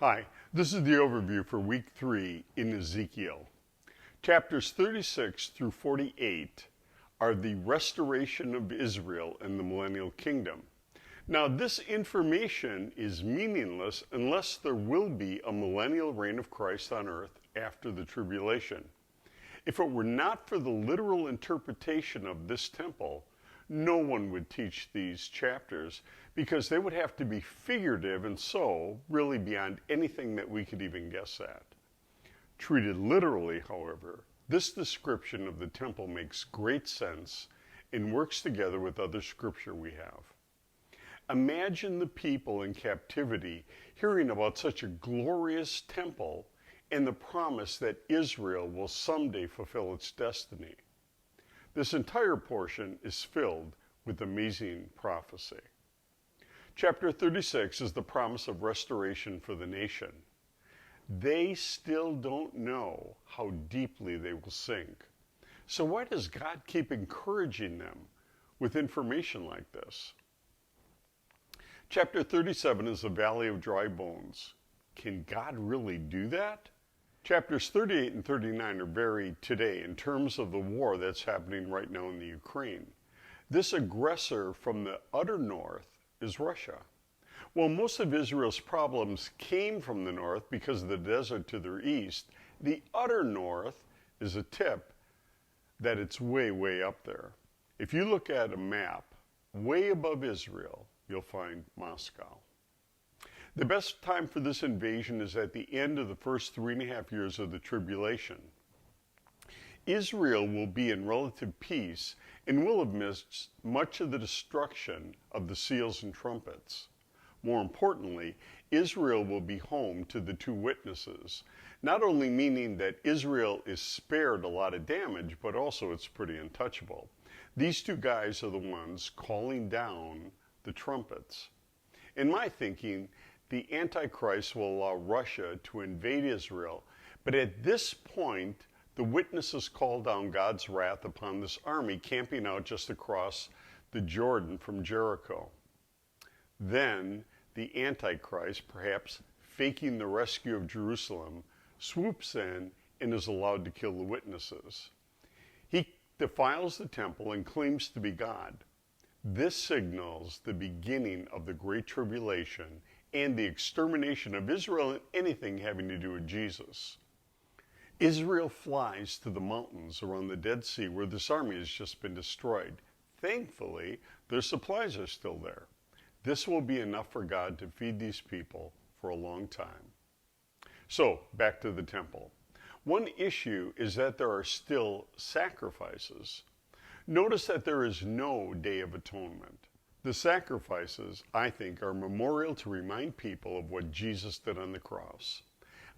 Hi, this is the overview for week 3 in Ezekiel. Chapters 36 through 48 are the restoration of Israel and the millennial kingdom. Now, this information is meaningless unless there will be a millennial reign of Christ on earth after the tribulation. If it were not for the literal interpretation of this temple, no one would teach these chapters because they would have to be figurative and so really beyond anything that we could even guess at. Treated literally, however, this description of the temple makes great sense and works together with other scripture we have. Imagine the people in captivity hearing about such a glorious temple and the promise that Israel will someday fulfill its destiny. This entire portion is filled with amazing prophecy. Chapter 36 is the promise of restoration for the nation. They still don't know how deeply they will sink. So why does God keep encouraging them with information like this? Chapter 37 is the valley of dry bones. Can God really do that? Chapters 38 and 39 are very today in terms of the war that's happening right now in the Ukraine. This aggressor from the utter north is Russia. While most of Israel's problems came from the north because of the desert to their east, the utter north is a tip that it's way, way up there. If you look at a map, way above Israel, you'll find Moscow. The best time for this invasion is at the end of the first 3.5 years of the tribulation. Israel will be in relative peace and will have missed much of the destruction of the seals and trumpets. More importantly, Israel will be home to the two witnesses, not only meaning that Israel is spared a lot of damage, but also it's pretty untouchable. These two guys are the ones calling down the trumpets. In my thinking, the Antichrist will allow Russia to invade Israel, but at this point, the witnesses call down God's wrath upon this army camping out just across the Jordan from Jericho. Then the Antichrist, perhaps faking the rescue of Jerusalem, swoops in and is allowed to kill the witnesses. He defiles the temple and claims to be God. This signals the beginning of the Great Tribulation and the extermination of Israel and anything having to do with Jesus. Israel flies to the mountains around the Dead Sea where this army has just been destroyed. Thankfully, their supplies are still there. This will be enough for God to feed these people for a long time. So, back to the temple. One issue is that there are still sacrifices. Notice that there is no Day of Atonement. The sacrifices, I think, are memorial to remind people of what Jesus did on the cross.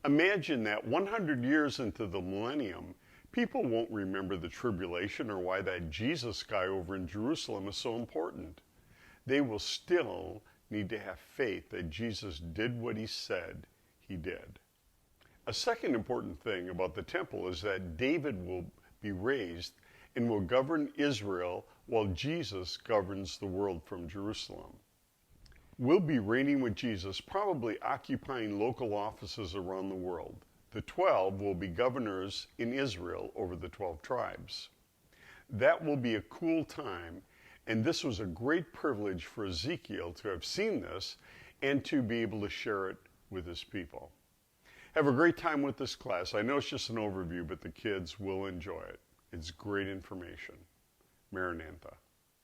Imagine that 100 years into the millennium, people won't remember the tribulation or why that Jesus guy over in Jerusalem is so important. They will still need to have faith that Jesus did what he said he did. A second important thing about the temple is that David will be raised and will govern Israel while Jesus governs the world from Jerusalem. We'll be reigning with Jesus, probably occupying local offices around the world. The 12 will be governors in Israel over the 12 tribes. That will be a cool time, and this was a great privilege for Ezekiel to have seen this and to be able to share it with his people. Have a great time with this class. I know it's just an overview, but the kids will enjoy it. It's great information. Maranatha.